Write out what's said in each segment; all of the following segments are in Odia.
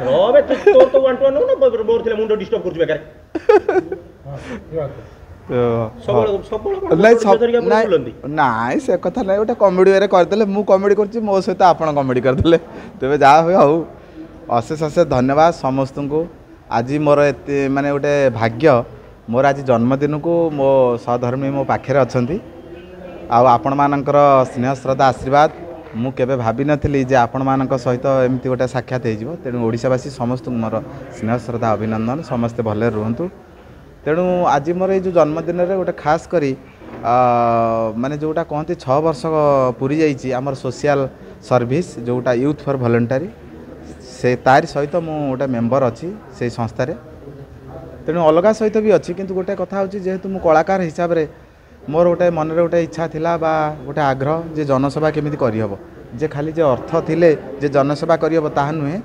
ରବେ ତୋର ତ ୱାନ୍ ଟୁ ୱାନ୍ ନା ମୋର ଥିଲା ମୁଣ୍ଡ ଡିଷ୍ଟର୍ବ କରୁଛି ବେକାର ନାଇଁ ସେ କଥା ନାଇଁ ଗୋଟେ କମେଡି ୱେରେ କରିଦେଲେ ମୁଁ କମେଡି କରୁଛି ମୋ ସହିତ ଆପଣ କମେଡି କରିଦେଲେ ତେବେ ଯାହା ହୁଏ ହଉ ଅଶେଷ ଅଶେଷ ଧନ୍ୟବାଦ ସମସ୍ତଙ୍କୁ ଆଜି ମୋର ଏତେ ମାନେ ଗୋଟେ ଭାଗ୍ୟ ମୋର ଆଜି ଜନ୍ମଦିନକୁ ମୋ ସହଧର୍ମୀ ମୋ ପାଖରେ ଅଛନ୍ତି ଆଉ ଆପଣମାନଙ୍କର ସ୍ନେହ ଶ୍ରଦ୍ଧା ଆଶୀର୍ବାଦ ମୁଁ କେବେ ଭାବିନଥିଲି ଯେ ଆପଣମାନଙ୍କ ସହିତ ଏମିତି ଗୋଟେ ସାକ୍ଷାତ ହେଇଯିବ ତେଣୁ ଓଡ଼ିଶାବାସୀ ସମସ୍ତଙ୍କୁ ମୋର ସ୍ନେହ ଶ୍ରଦ୍ଧା ଅଭିନନ୍ଦନ ସମସ୍ତେ ଭଲରେ ରୁହନ୍ତୁ ତେଣୁ ଆଜି ମୋର ଏଇ ଯେଉଁ ଜନ୍ମଦିନରେ ଗୋଟେ ଖାସ୍ କରି ମାନେ ଯେଉଁଟା କହନ୍ତି 6 ବର୍ଷ ପୁରୀ ଯାଇଛି ଆମର ସୋସିଆଲ ସର୍ଭିସ୍ ଯେଉଁଟା ୟୁଥ୍ ଫର୍ ଭଲେଣ୍ଟାରୀ ସେ ତାରି ସହିତ ମୁଁ ଗୋଟେ ମେମ୍ବର ଅଛି ସେଇ ସଂସ୍ଥାରେ ତେଣୁ ଅଲଗା ସହିତ ବି ଅଛି କିନ୍ତୁ ଗୋଟେ କଥା ହେଉଛି ଯେହେତୁ ମୁଁ କଳାକାର ହିସାବରେ ମୋର ଗୋଟେ ମନରେ ଗୋଟେ ଇଚ୍ଛା ଥିଲା ବା ଗୋଟେ ଆଗ୍ରହ ଯେ ଜନସେବା କେମିତି କରିହେବ ଯେ ଖାଲି ଯେ ଅର୍ଥ ଥିଲେ ଯେ ଜନସେବା କରିହେବ ତାହା ନୁହେଁ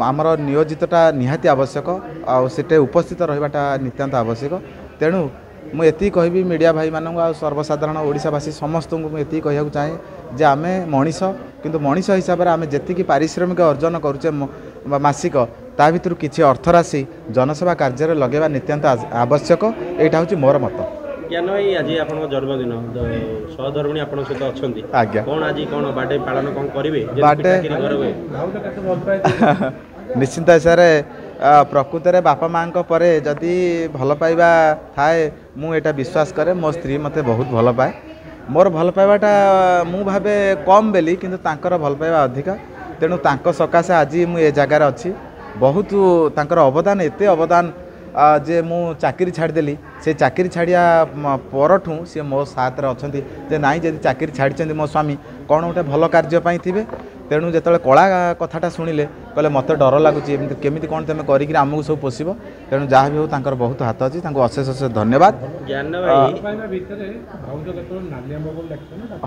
ଆମର ନିୟୋଜିତଟା ନିହାତି ଆବଶ୍ୟକ ଆଉ ସେଠି ଉପସ୍ଥିତ ରହିବାଟା ନିତ୍ୟାନ୍ତ ଆବଶ୍ୟକ ତେଣୁ ମୁଁ ଏତିକି କହିବି ମିଡ଼ିଆ ଭାଇମାନଙ୍କୁ ଆଉ ସର୍ବସାଧାରଣ ଓଡ଼ିଶାବାସୀ ସମସ୍ତଙ୍କୁ ମୁଁ ଏତିକି କହିବାକୁ ଚାହେଁ ଯେ ଆମେ ମଣିଷ କିନ୍ତୁ ମଣିଷ ହିସାବରେ ଆମେ ଯେତିକି ପାରିଶ୍ରମିକ ଅର୍ଜନ କରୁଛେ ମାସିକ ତା ଭିତରୁ କିଛି ଅର୍ଥରାଶି ଜନସେବା କାର୍ଯ୍ୟରେ ଲଗାଇବା ନିତ୍ୟାନ୍ତ ଆବଶ୍ୟକ ଏଇଟା ହେଉଛି ମୋର ମତ ଜ୍ଞାନ ଭାଇ ଆଜି ଆପଣଙ୍କ ଜନ୍ମଦିନ ସହଧର୍ମିଣୀ ଆପଣଙ୍କ ସହିତ ଅଛନ୍ତି ଆଜ୍ଞା କ'ଣ ଆଜି କ'ଣ ବାର୍ଥଡେ ପାଳନ କ'ଣ କରିବେ ନିଶ୍ଚିନ୍ତ ହିସାବରେ ପ୍ରକୃତରେ ବାପା ମାଆଙ୍କ ପରେ ଯଦି ଭଲ ପାଇବା ଥାଏ ମୁଁ ଏଇଟା ବିଶ୍ୱାସ କରେ ମୋ ସ୍ତ୍ରୀ ମୋତେ ବହୁତ ଭଲ ପାଏ ମୋର ଭଲ ପାଇବାଟା ମୁଁ ଭାବେ କମ୍ ବୋଲି କିନ୍ତୁ ତାଙ୍କର ଭଲ ପାଇବା ଅଧିକା ତେଣୁ ତାଙ୍କ ସକାଶେ ଆଜି ମୁଁ ଏ ଜାଗାରେ ଅଛି ବହୁତ ତାଙ୍କର ଅବଦାନ ଏତେ ଅବଦାନ ଯେ ମୁଁ ଚାକିରି ଛାଡ଼ିଦେଲି ସେ ଚାକିରି ଛାଡ଼ିବା ପରଠୁ ସିଏ ମୋ ସାଥରେ ଅଛନ୍ତି ଯେ ନାଇଁ ଯଦି ଚାକିରି ଛାଡ଼ିଛନ୍ତି ମୋ ସ୍ୱାମୀ କ'ଣ ଗୋଟେ ଭଲ କାର୍ଯ୍ୟ ପାଇଁ ଥିବେ ତେଣୁ ଯେତେବେଳେ କଳା କଥାଟା ଶୁଣିଲେ କହିଲେ ମୋତେ ଡର ଲାଗୁଛି ଏମିତି କେମିତି କ'ଣ ତୁମେ କରିକିରି ଆମକୁ ସବୁ ପୋଷିବ ତେଣୁ ଯାହା ବି ହଉ ତାଙ୍କର ବହୁତ ହାତ ଅଛି ତାଙ୍କୁ ଅଶେଷ ଅଶେଷ ଧନ୍ୟବାଦ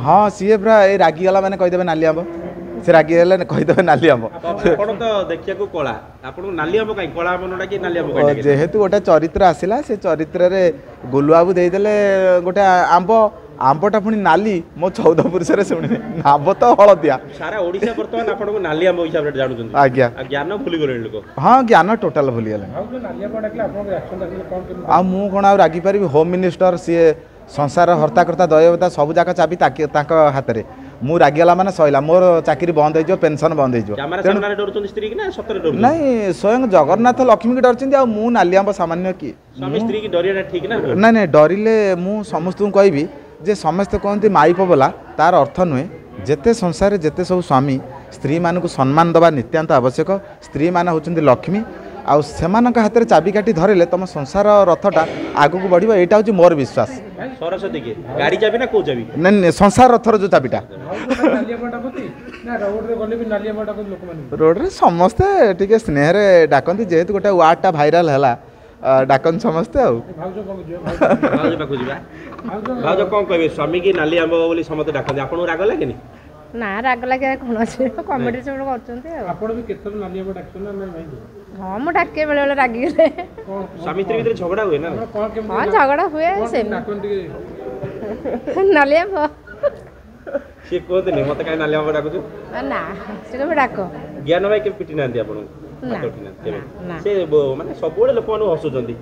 ହଁ ସିଏ ପୁରା ଏଇ ରାଗିଗଲା ମାନେ କହିଦେବେ ନାଲି ଆମ୍ବ ସେ ରାଗିଗଲେ କହିଦେବେ ନାଲି ଆମ୍ବ ଆପଣ ତ ଦେଖିବାକୁ କଳା ଆପଣଙ୍କୁ ନାଲି ଆମ୍ବ କାହିଁ କଳା ଆମ୍ବ ନଟା କି ନାଲି ଆମ୍ବ ଯେହେତୁ ଗୋଟେ ଚରିତ୍ର ଆସିଲା ସେ ଚରିତ୍ରରେ ଗୋଲୁବାବୁ ଦେଇଦେଲେ ଗୋଟେ ଆମ୍ବଟା ପୁଣି ନାଲି ମୋ 14 ପୁରୁଷରେ ଶୁଣିନି ଆମ୍ବ ତ ହଳଦିଆ ସାରା ଓଡ଼ିଶା ବର୍ତ୍ତମାନ ଆପଣଙ୍କୁ ନାଲି ଆମ୍ବ ହିସାବରେ ଜାଣୁଛନ୍ତି ଆଜ୍ଞା ଜ୍ଞାନ ଭୁଲିଗଲେଣି ଲୋକ ହଁ ଜ୍ଞାନ ଟୋଟାଲ ଭୁଲିଗଲେ ଆଉ ମୁଁ କ'ଣ ଆଉ ରାଗିପାରିବି ହୋମ୍ ମିନିଷ୍ଟର ସିଏ ସଂସାର ହର୍ତ୍ତାକର୍ତ୍ତା ଦୟବତା ସବୁ ଯାକ ଚାବି ତାଙ୍କ ହାତରେ ମୁଁ ରାଗିଗଲା ମାନେ ସଇଲା ମୋର ଚାକିରି ବନ୍ଦ ହେଇଯିବ ପେନସନ ବନ୍ଦ ହେଇଯିବ ନାଇଁ ସ୍ୱୟଂ ଜଗନ୍ନାଥ ଲକ୍ଷ୍ମୀକି ଡରିଛନ୍ତି ଆଉ ମୁଁ ନାଲି ଆମ୍ବ ସାମାନ୍ୟ କିଏ ନାଇଁ ନାଇଁ ଡରିଲେ ମୁଁ ସମସ୍ତଙ୍କୁ କହିବି ଯେ ସମସ୍ତେ କହନ୍ତି ମାଇପ ବୋଲା ତାର ଅର୍ଥ ନୁହେଁ ଯେତେ ସଂସାରରେ ଯେତେ ସବୁ ସ୍ୱାମୀ ସ୍ତ୍ରୀମାନଙ୍କୁ ସମ୍ମାନ ଦେବା ନିତ୍ୟାନ୍ତ ଆବଶ୍ୟକ ସ୍ତ୍ରୀମାନେ ହେଉଛନ୍ତି ଲକ୍ଷ୍ମୀ ଆଉ ସେମାନଙ୍କ ହାତରେ ଚାବିକାଠି ଧରିଲେ ତୁମ ସଂସାର ରଥଟା ଆଗକୁ ବଢ଼ିବ ଏଇଟା ହେଉଛି ମୋର ବିଶ୍ୱାସ ନାଇଁ ସଂସାର ରଥର ଯେଉଁ ଚାବିଟା ରୋଡ଼ରେ ସମସ୍ତେ ଟିକେ ସ୍ନେହରେ ଡାକନ୍ତି ଯେହେତୁ ଗୋଟେ ୱାର୍ଡଟା ଭାଇରାଲ ହେଲା ଡାକନ୍ତି ସମସ୍ତେ ଆଉ ଭାଉଜ କ'ଣ କହିବେ ସ୍ୱାମୀ କି ନାଲି ଆମ୍ବ ବୋଲି ସମସ୍ତେ ଡାକନ୍ତି ଆପଣଙ୍କୁ ରାଗ ଲାଗେନି ନା ରାଗ ଲାଗିବା କ'ଣ ଅଛି କମେଡି ସବୁ କରୁଛନ୍ତି ଆଉ ଆପଣ ବି କେତେଥର ନାଲି ଆମ୍ବ ଡାକୁଛନ୍ତି ନା ଭାଇ ହଁ ମୁଁ ଡାକେ ବେଳେ ବେଳେ ରାଗିଗଲେ ସ୍ୱାମୀ ସ୍ତ୍ରୀ ଭିତରେ ଝଗଡ଼ା ହୁଏ ନା ହଁ ଝଗଡ଼ା ହୁଏ ସେମିତି ନାଲି ଆମ୍ବ ସିଏ କୁହନ୍ତିନି ମୋତେ କାହିଁ ନାଲି ଆମ୍ବ ଡାକୁଛୁ ନା ସେ କେବେ ଡାକ ଜ୍ଞାନ ଭାଇ କେବେ ପିଟି ନାହାନ୍ତି ଆପଣଙ୍କୁ ସେ ମାନେ ସବୁବେଳେ ଲୋକମାନଙ୍କୁ ହସୁଛନ୍ତି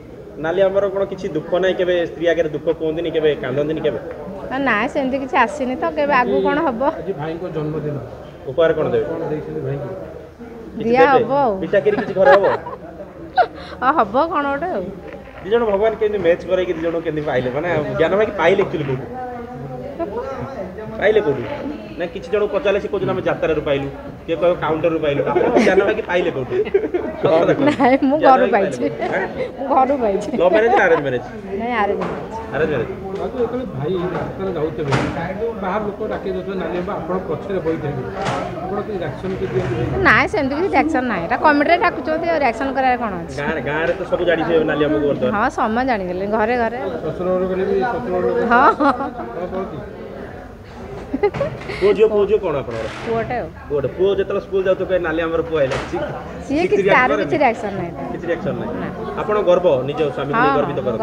ନାଲି ଆମ୍ବର କ'ଣ କିଛି ଦୁଃଖ ନାହିଁ କେବେ ସ୍ତ୍ରୀ ଆଗରେ ଦୁଃଖ କୁହନ୍ତିନି କେବେ କାନ୍ଦନ୍ତିନି କେବେ ନା ସେମିତି କିଛି ଆସିନି ତ କେବେ ଆଗକୁ କ'ଣ ହବ ଭାଇଙ୍କ ଜନ୍ମଦିନ ଉପହାର କ'ଣ ଦେବେ ଦିଆ ହବ ଆଉ ପିଠାକିରି କିଛି ଘରେ ହବ ହବ କ'ଣ ଗୋଟେ ଆଉ ଦି ଜଣ ଭଗବାନ କେମିତି ମ୍ୟାଚ୍ କରେଇକି ଦି ଜଣ କେମିତି ପାଇଲେ ମାନେ ଜ୍ଞାନ ଭାଇ ପାଇଲେ ଆକ୍ଚୁଆଲି କୋଉଠୁ ପାଇଲେ କୋଉଠୁ ନା କିଛି ଜଣକୁ ପଚାରିଲେ ସେ କହୁଛନ୍ତି ଆମେ ଯାତ୍ରାରୁ ପାଇଲୁ କିଏ କହିବ କାଉଣ୍ଟରରୁ ପାଇଲୁ ଆପଣ ଜ୍ଞାନ ଭାଇ ପାଇଲେ କୋଉଠୁ ମୁଁ ଘରୁ ପାଇଛି ମୁଁ ଘରୁ ପାଇଛି ଲଭ୍ ମ୍ୟାରେଜ୍ ନା ଆରେଞ୍ଜ ମ୍ୟାରେଜ୍ ନାଇଁ ଆରେଞ୍ଜ ମ୍ୟାରେଜ୍ ଭାଇ ରାସ୍ତାରେ ଯାଉଥିବେ ବାହାର ଲୋକ ଡାକି ଦେଉଛନ୍ତି ନାଲି ଆମ୍ବ ଆପଣ ପଛରେ ବଇଥିବେ ଆପଣ କିଛି ରିଆକ୍ସନ୍ ନାଇଁ ସେମିତି କିଛି ରିଆକ୍ସନ୍ ନାହିଁ ଏଇଟା କମେଡିରେ ଡାକୁଛନ୍ତି ଆଉ ରିଆକ୍ସନ୍ କରିବାର କ'ଣ ଅଛି ଗାଁରେ ତ ସବୁ ଜାଣିଥିବେ ନାଲି ଆମ୍ବକୁ ହଁ ସମସ୍ତେ ଜାଣିଗଲେ ଘରେ ଘରେ ଶ୍ୱଶୁର ଘର ଗଲେ ବି ଶ୍ୱଶୁର ହଁ ପୁଅ ଝିଅ କ'ଣ ଆପଣଙ୍କର ପୁଅଟେ ଆଉ ପୁଅ ଯେତେବେଳେ ସ୍କୁଲ ଯାଉଥିବ ନାଲି ଆମର ପୁଅ ଆଇଲା ସିଏ କିଛି ରିଆକ୍ସନ୍ ନାହିଁ କିଛି ରିଆକ୍ସନ୍ ନାହିଁ ଆପଣ ଗର୍ବ ନିଜ ସ୍ୱାମୀ ଗର୍ବିତ କର